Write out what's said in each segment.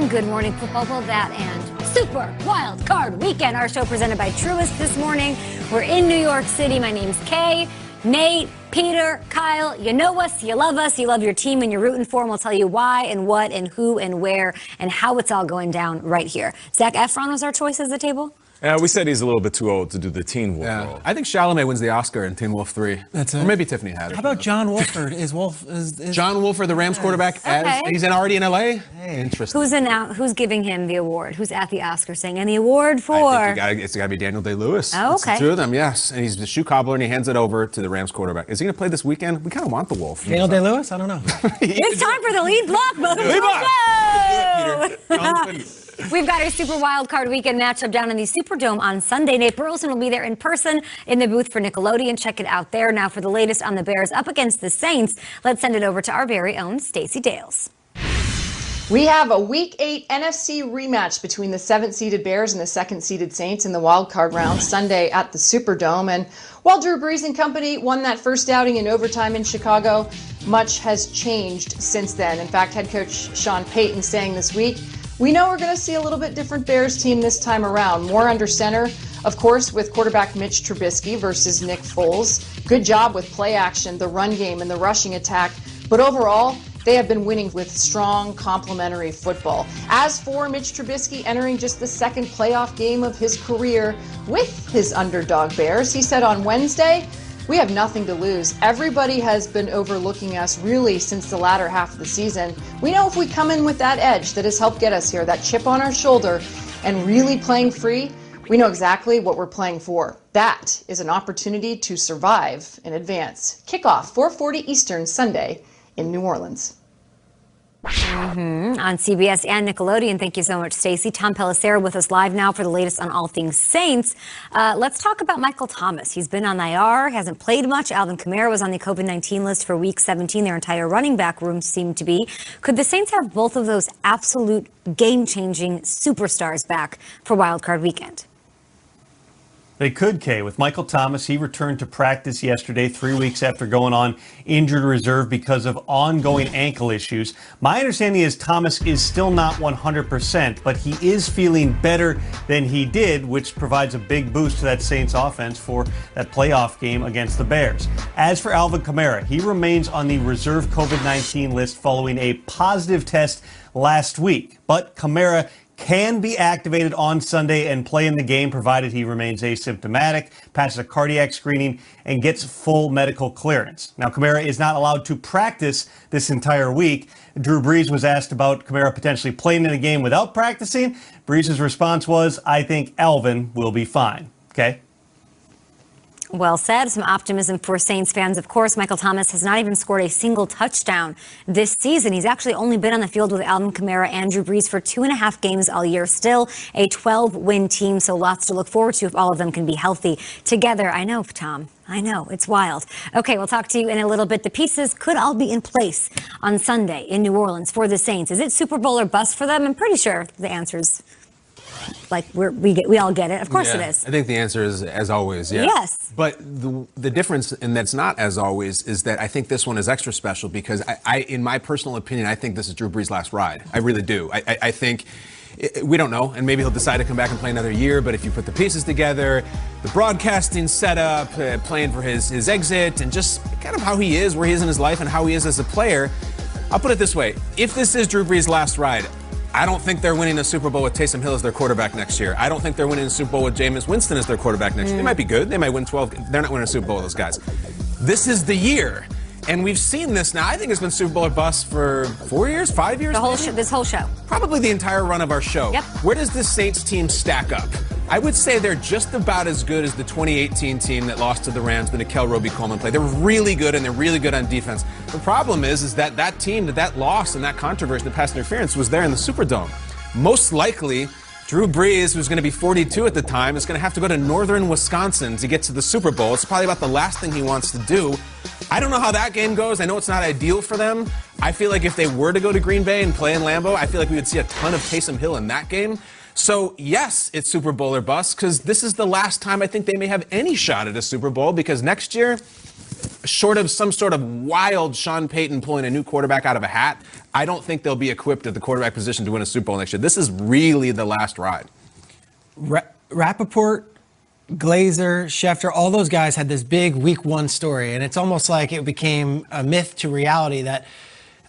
Good morning, football. Well, that and Super Wild Card Weekend. Our show presented by Truist this morning. We're in New York City. My name's Kay, Nate, Peter, Kyle. You know us, you love your team, and you're rooting for them. We'll tell you why and what and who and where and how it's all going down right here. Zac Efron was our choice as the table. Yeah, we said he's a little bit too old to do the Teen Wolf role. I think Chalamet wins the Oscar in Teen Wolf 3. That's it. Or maybe Tiffany Haddish. How about John Wolford? John Wolford, the Rams quarterback, Okay. he's already in LA? Hey. Interesting. Who's giving him the award? Who's at the Oscar saying, and the award for? I think it's got to be Daniel Day-Lewis. Oh, It's okay. the two of them, yes. And he's the shoe cobbler, and he hands it over to the Rams quarterback. Is he going to play this weekend? We kind of want the Wolf. Daniel Day-Lewis? I don't know. It's time for the lead block. Lead block. Peter. We've got our Super Wild Card Weekend matchup down in the Superdome on Sunday. Nate Burleson will be there in person in the booth for Nickelodeon. Check it out there. Now for the latest on the Bears up against the Saints, let's send it over to our very own Stacey Dales. We have a Week 8 NFC rematch between the 7th-seeded Bears and the 2nd-seeded Saints in the wild card round Sunday at the Superdome. And while Drew Brees and company won that first outing in overtime in Chicago, much has changed since then. In fact, head coach Sean Payton saying this week, we know we're going to see a little bit different Bears team this time around. More under center, of course, with quarterback Mitch Trubisky versus Nick Foles. Good job with play action, the run game, and the rushing attack. But overall, they have been winning with strong, complementary football. As for Mitch Trubisky entering just the second playoff game of his career with his underdog Bears, he said on Wednesday, we have nothing to lose. Everybody has been overlooking us really since the latter half of the season. We know if we come in with that edge that has helped get us here, that chip on our shoulder, and really playing free, we know exactly what we're playing for. That is an opportunity to survive in advance. Kickoff 4:40 Eastern Sunday in New Orleans. On CBS and Nickelodeon. Thank you so much, Stacey. Tom Pelissero with us live now for the latest on all things Saints. Let's talk about Michael Thomas. He's been on IR, hasn't played much. Alvin Kamara was on the COVID-19 list for Week 17. Their entire running back room seemed to be. Could the Saints have both of those absolute game-changing superstars back for Wild Card Weekend? They could, Kay. With Michael Thomas, he returned to practice yesterday, 3 weeks after going on injured reserve because of ongoing ankle issues. My understanding is Thomas is still not 100%, but he is feeling better than he did, which provides a big boost to that Saints offense for that playoff game against the Bears. As for Alvin Kamara, he remains on the reserve COVID-19 list following a positive test last week. But Kamara can be activated on Sunday and play in the game provided he remains asymptomatic, passes a cardiac screening, and gets full medical clearance. Now, Kamara is not allowed to practice this entire week. Drew Brees was asked about Kamara potentially playing in a game without practicing. Brees' response was, I think Alvin will be fine. Okay? Well said. Some optimism for Saints fans. Of course, Michael Thomas has not even scored a single touchdown this season. He's actually only been on the field with Alvin Kamara and Drew Brees for 2.5 games all year. Still a 12-win team, so lots to look forward to if all of them can be healthy together. I know, Tom. I know. It's wild. Okay, we'll talk to you in a little bit. The pieces could all be in place on Sunday in New Orleans for the Saints. Is it Super Bowl or bust for them? I'm pretty sure the answer is like we all get it. Of course it is. I think the answer is as always, yeah. Yes. But the difference, and that's not as always, is that I think this one is extra special because I in my personal opinion, I think this is Drew Brees' last ride. I really do. I think we don't know, and maybe he'll decide to come back and play another year, but if you put the pieces together, the broadcasting setup, playing for his exit, and just kind of how he is, where he is in his life, and how he is as a player, I'll put it this way. If this is Drew Brees' last ride, I don't think they're winning a Super Bowl with Taysom Hill as their quarterback next year. I don't think they're winning a Super Bowl with Jameis Winston as their quarterback next year. They might be good. They might win 12. They're not winning a Super Bowl with those guys. This is the year. And we've seen this now. I think it's been Super Bowl or bust for 4 years, 5 years? This whole show. Probably the entire run of our show. Yep. Where does this Saints team stack up? I would say they're just about as good as the 2018 team that lost to the Rams, the Nickel Roby-Coleman play. They're really good, and they're really good on defense. The problem is that team, that loss and that controversy, the pass interference, was there in the Superdome. Most likely, Drew Brees, who's going to be 42 at the time, is going to have to go to northern Wisconsin to get to the Super Bowl. It's probably about the last thing he wants to do. I don't know how that game goes. I know it's not ideal for them. I feel like if they were to go to Green Bay and play in Lambeau, I feel like we would see a ton of Taysom Hill in that game. So, yes, it's Super Bowl or bust, because this is the last time I think they may have any shot at a Super Bowl, because next year, short of some sort of wild Sean Payton pulling a new quarterback out of a hat, I don't think they'll be equipped at the quarterback position to win a Super Bowl next year. This is really the last ride. Rappaport, Glazer, Schefter, all those guys had this big week one story, and it's almost like it became a myth to reality that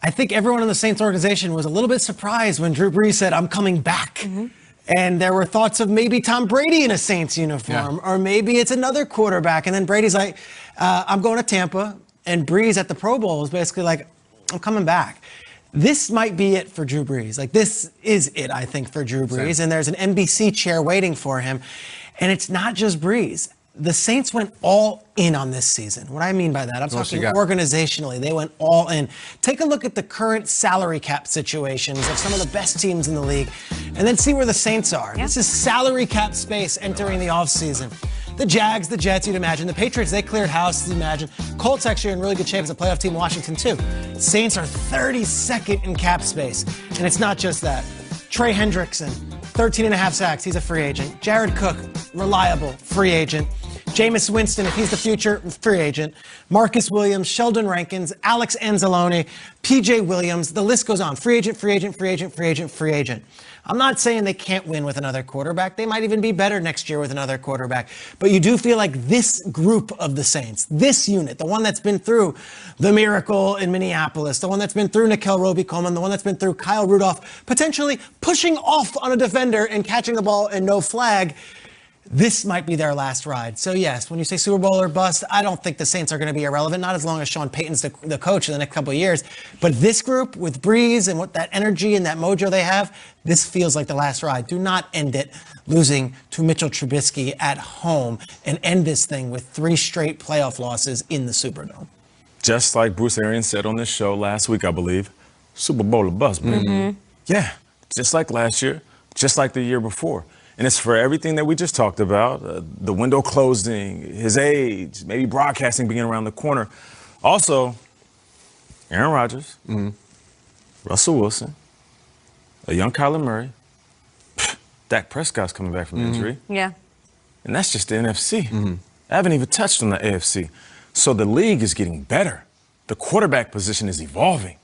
I think everyone in the Saints organization was a little bit surprised when Drew Brees said, I'm coming back. Mm-hmm. And there were thoughts of maybe Tom Brady in a Saints uniform, or maybe it's another quarterback. And then Brady's like, I'm going to Tampa. And Brees at the Pro Bowl is basically like, I'm coming back. This might be it for Drew Brees. Like, this is it, I think, for Drew Brees. And there's an NBC chair waiting for him. And it's not just Brees. The Saints went all in on this season. What I mean by that, I'm talking organizationally. They went all in. Take a look at the current salary cap situations of some of the best teams in the league, and then see where the Saints are. Yep. This is salary cap space entering the offseason. The Jags, the Jets, you'd imagine. The Patriots, they cleared house, you'd imagine. Colts actually are in really good shape as a playoff team. Washington, too. Saints are 32nd in cap space. And it's not just that. Trey Hendrickson, 13.5 sacks. He's a free agent. Jared Cook, reliable, free agent. Jameis Winston, if he's the future, free agent. Marcus Williams, Sheldon Rankins, Alex Anzalone, PJ Williams. The list goes on. Free agent, free agent, free agent, free agent, free agent. I'm not saying they can't win with another quarterback. They might even be better next year with another quarterback. But you do feel like this group of the Saints, this unit, the one that's been through the miracle in Minneapolis, the one that's been through Nickel Roby-Coleman, the one that's been through Kyle Rudolph, potentially pushing off on a defender and catching the ball and no flag, this might be their last ride. So yes, when you say Super Bowl or bust, I don't think the Saints are going to be irrelevant, not as long as Sean Payton's the coach in the next couple of years. But this group with Brees and what that energy and that mojo they have, this feels like the last ride. Do not end it losing to Mitchell Trubisky at home and end this thing with 3 straight playoff losses in the Superdome. Just like Bruce Arians said on this show last week, I believe, Super Bowl or bust, baby. Mm-hmm. Yeah, just like last year, just like the year before. And it's for everything that we just talked about, the window closing, his age, maybe broadcasting being around the corner. Also, Aaron Rodgers, Russell Wilson, a young Kyler Murray, Dak Prescott's coming back from injury. Yeah. And that's just the NFC. I haven't even touched on the AFC. So the league is getting better. The quarterback position is evolving.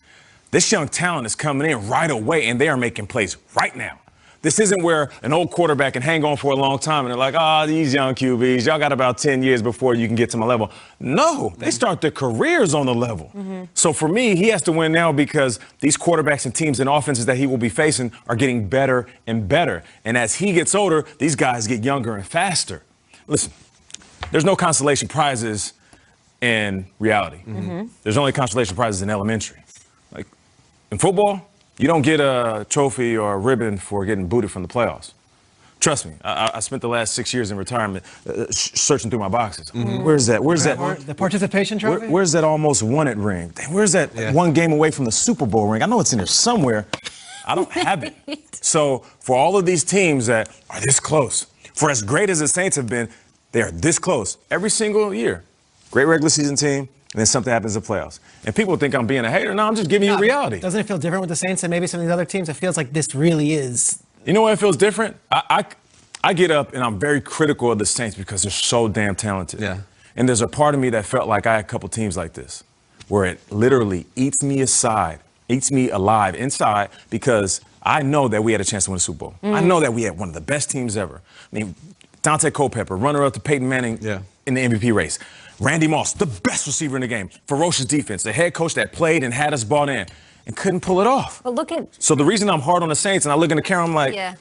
This young talent is coming in right away, and they are making plays right now. This isn't where an old quarterback can hang on for a long time and they're like, these young QBs, y'all got about 10 years before you can get to my level. No, they start their careers on the level. So for me, he has to win now because these quarterbacks and teams and offenses that he will be facing are getting better and better. And as he gets older, these guys get younger and faster. Listen, there's no consolation prizes in reality. There's only consolation prizes in elementary. Like in football, you don't get a trophy or a ribbon for getting booted from the playoffs. Trust me, I spent the last 6 years in retirement searching through my boxes. Where's that? Where's that? The participation trophy? Where's that almost won it ring? Where's that one game away from the Super Bowl ring? I know it's in there somewhere. I don't have it. So for all of these teams that are this close, for as great as the Saints have been, they are this close every single year. Great regular season team. And then something happens in the playoffs. And people think I'm being a hater. No, I'm just giving you reality. Doesn't it feel different with the Saints and maybe some of these other teams? It feels like this really is. You know what it feels different? I get up and I'm very critical of the Saints because they're so damn talented. Yeah. And there's a part of me that felt like I had a couple teams like this, where it literally eats me alive inside because I know that we had a chance to win the Super Bowl. I know that we had one of the best teams ever. I mean, Dante Culpepper, runner-up to Peyton Manning in the MVP race. Randy Moss, the best receiver in the game. Ferocious defense. The head coach that played and had us bought in and couldn't pull it off. But look at. So the reason I'm hard on the Saints and I look in the camera, I'm like,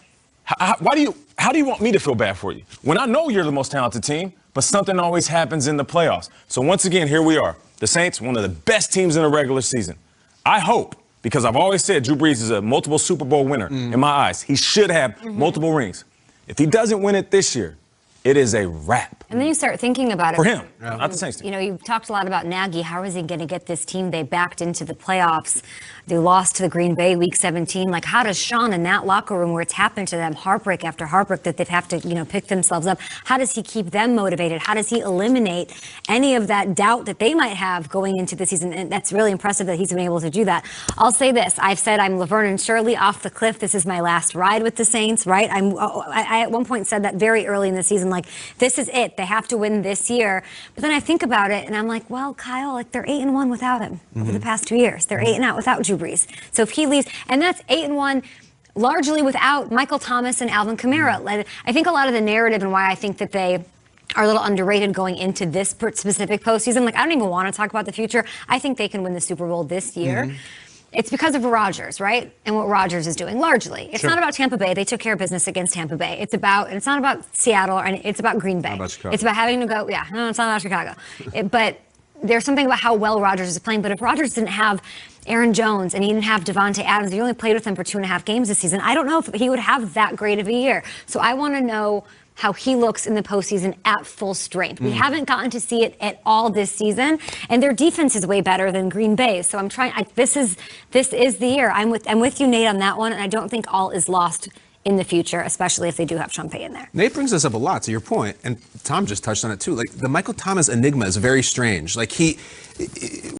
how do you want me to feel bad for you? When I know you're the most talented team, but something always happens in the playoffs. So once again, here we are. The Saints, one of the best teams in the regular season. I hope, because I've always said Drew Brees is a multiple Super Bowl winner in my eyes. He should have multiple rings. If he doesn't win it this year, it is a wrap. And then you start thinking about it. For him, not the Saints team. You know, you talked a lot about Nagy. How is he going to get this team? They backed into the playoffs. They lost to the Green Bay week 17. Like, how does Sean in that locker room where it's happened to them, heartbreak after heartbreak, that they'd have to, pick themselves up? How does he keep them motivated? How does he eliminate any of that doubt that they might have going into the season? And that's really impressive that he's been able to do that. I'll say this. I've said I'm Laverne and Shirley off the cliff. This is my last ride with the Saints, right? I at one point said that very early in the season. like, this is it. They have to win this year. But then I think about it, and I'm like, well, Kyle, like they're 8-1 without him over the past 2 years. They're 8-0 without Drew Brees. So if he leaves, and that's 8-1 largely without Michael Thomas and Alvin Kamara. I think a lot of the narrative and why I think that they are a little underrated going into this specific postseason. Like, I don't even want to talk about the future. I think they can win the Super Bowl this year. It's because of Rodgers, right? And what Rodgers is doing largely. It's not about Tampa Bay. They took care of business against Tampa Bay. It's not about Seattle, and it's about Green Bay. Not about Chicago. It's about having to go, no, it's not about Chicago. But there's something about how well Rodgers is playing. But if Rodgers didn't have Aaron Jones and he didn't have Devontae Adams, he only played with them for 2.5 games this season, I don't know if he would have that great of a year. So I want to know how he looks in the postseason at full strength. We haven't gotten to see it at all this season, and their defense is way better than Green Bay. So I'm trying. This is the year. I'm with you, Nate, on that one, and I don't think all is lost in the future, especially if they do have Shumpay in there. Nate brings this up a lot, to your point, and Tom just touched on it too. Like, the Michael Thomas enigma is very strange. Like,